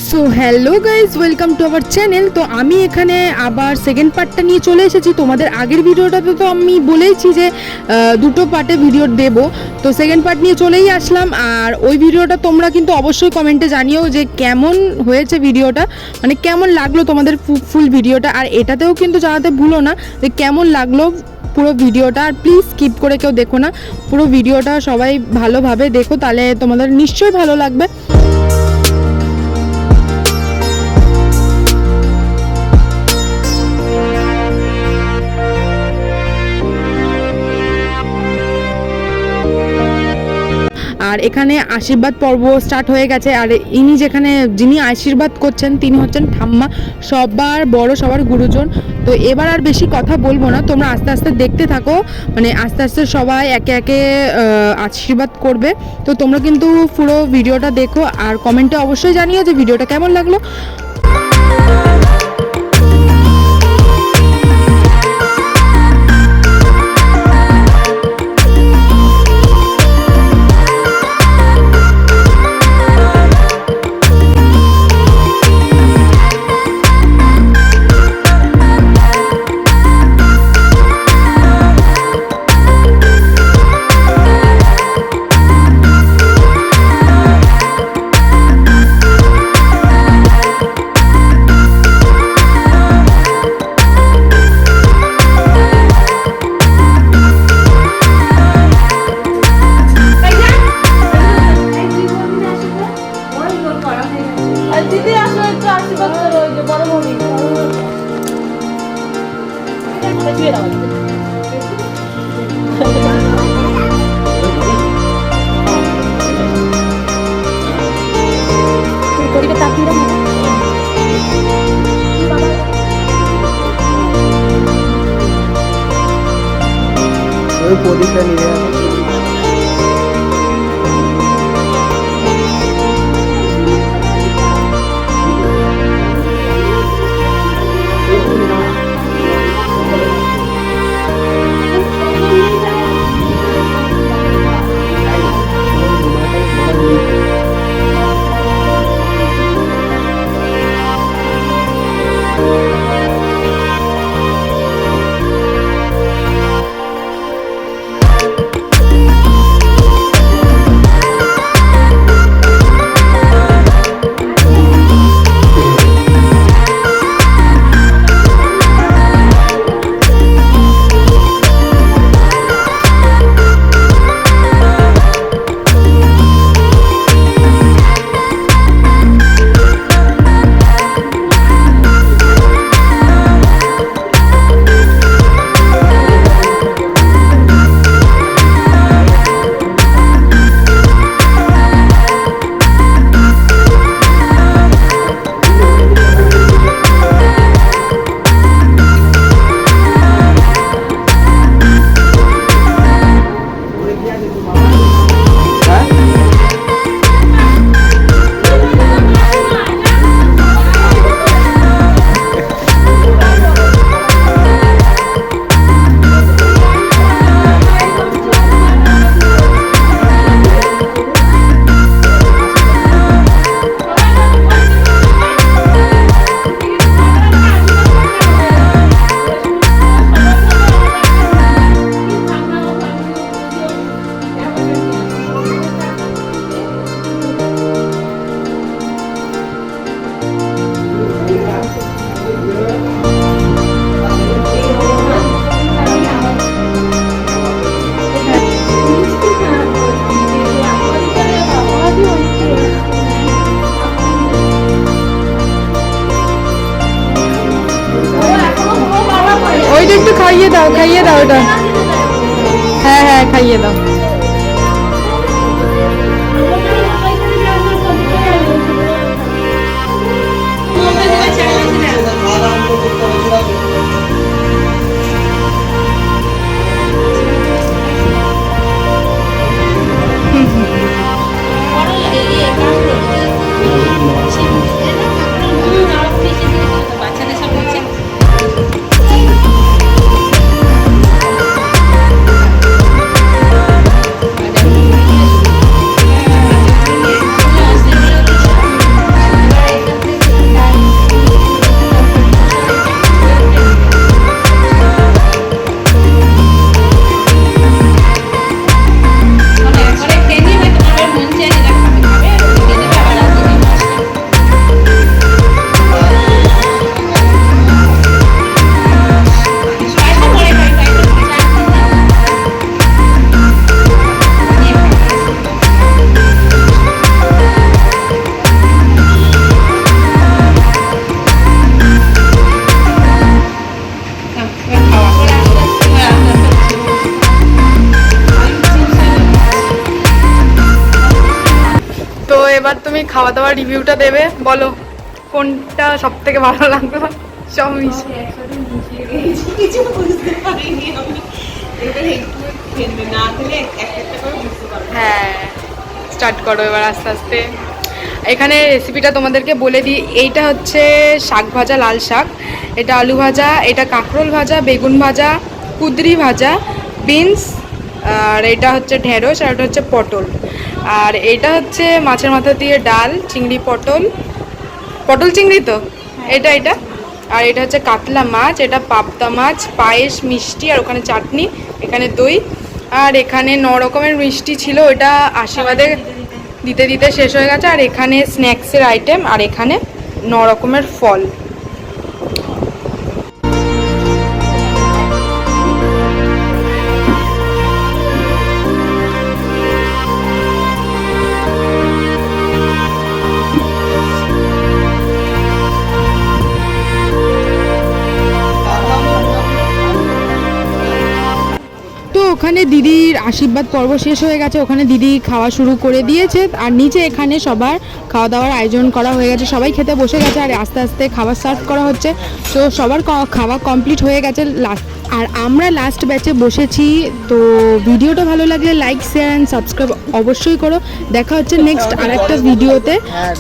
So hello guys, welcome to our channel. তো আমি এখানে আবার সেকেন্ড পার্টটা নিয়ে চলে এসেছি। তোমাদের আগের ভিডিওটাতে তো আমি বলেইছি যে দুটো পার্টে ভিডিও দেব, তো সেকেন্ড পার্ট নিয়ে চলেই আসলাম। আর ওই ভিডিওটা তোমরা কিন্তু অবশ্যই কমেন্টে জানিও যে কেমন হয়েছে ভিডিওটা, মানে কেমন লাগলো তোমাদের ফুল ভিডিওটা। আর এটাতেও কিন্তু জানাতে ভুলো না যে কেমন লাগলো পুরো ভিডিওটা। আর প্লিজ স্কিপ করে কেউ দেখো না, পুরো ভিডিওটা সবাই ভালোভাবে দেখো, তাহলে তোমাদের নিশ্চয়ই ভালো লাগবে। আর এখানে আশীর্বাদ পর্ব স্টার্ট হয়ে গেছে। আর যিনি আশীর্বাদ করছেন তিনি হচ্ছেন ঠাম্মা, সবার বড়, সবার গুরুজন। তো এবার আর বেশি কথা বলবো না, তোমরা আস্তে আস্তে দেখতে থাকো, মানে আস্তে আস্তে সবাই একে একে আশীর্বাদ করবে। তো তোমরা কিন্তু পুরো ভিডিওটা দেখো আর কমেন্টে অবশ্যই জানিও যে ভিডিওটা কেমন লাগলো। ওই প্রদীপটা নিয়ে একটু খাইয়ে দাও ওটা। হ্যাঁ হ্যাঁ, খাইয়ে দাও। খাওয়া দাওয়ার রিভিউটা দেবে, বলো কোনটা সব থেকে ভালো লাগলো? সব মিশিয়ে কিছু বুঝতে পারিনি আমি, এবার একটু খেলবে না খেলে একটা করে বুঝতে পারবো। হ্যাঁ, স্টার্ট করো এবার আস্তে আস্তে। এখানে রেসিপিটা তোমাদেরকে বলে দিই। এইটা হচ্ছে শাক ভাজা, লাল শাক, এটা আলু ভাজা, এটা কাঁকরোল ভাজা, বেগুন ভাজা, কুঁদরি ভাজা, বিনস, আর এটা হচ্ছে ঢেঁড়স, আর এটা হচ্ছে পটল, আর এটা হচ্ছে মাছের মাথা দিয়ে ডাল, চিংড়ি পটল, পটল চিংড়ি তো এটা এটা, আর এটা হচ্ছে কাতলা মাছ, এটা পাবদা মাছ, পায়েস, মিষ্টি, আর ওখানে চাটনি, এখানে দই, আর এখানে 9 রকমের মিষ্টি ছিল, ওটা আশীর্বাদে দিতে দিতে শেষ হয়ে গেছে, আর এখানে স্ন্যাক্সের আইটেম, আর এখানে 9 রকমের ফল। তো ওখানে দিদির আশীর্বাদ পর্ব শেষ হয়ে গেছে, ওখানে দিদি খাওয়া শুরু করে দিয়েছে, আর নিচে এখানে সবার খাওয়া দাওয়ার আয়োজন করা হয়ে গেছে, সবাই খেতে বসে গেছে, আর আস্তে আস্তে খাবার সার্ভ করা হচ্ছে। তো সবার খাওয়া কমপ্লিট হয়ে গেছে লাস্ট, আর আমরা লাস্ট ব্যাচে বসেছি। তো ভিডিওটা ভালো লাগলে লাইক, শেয়ার অ্যান্ড সাবস্ক্রাইব অবশ্যই করো। দেখা হচ্ছে নেক্সট আরেকটা ভিডিওতে। হ্যাঁ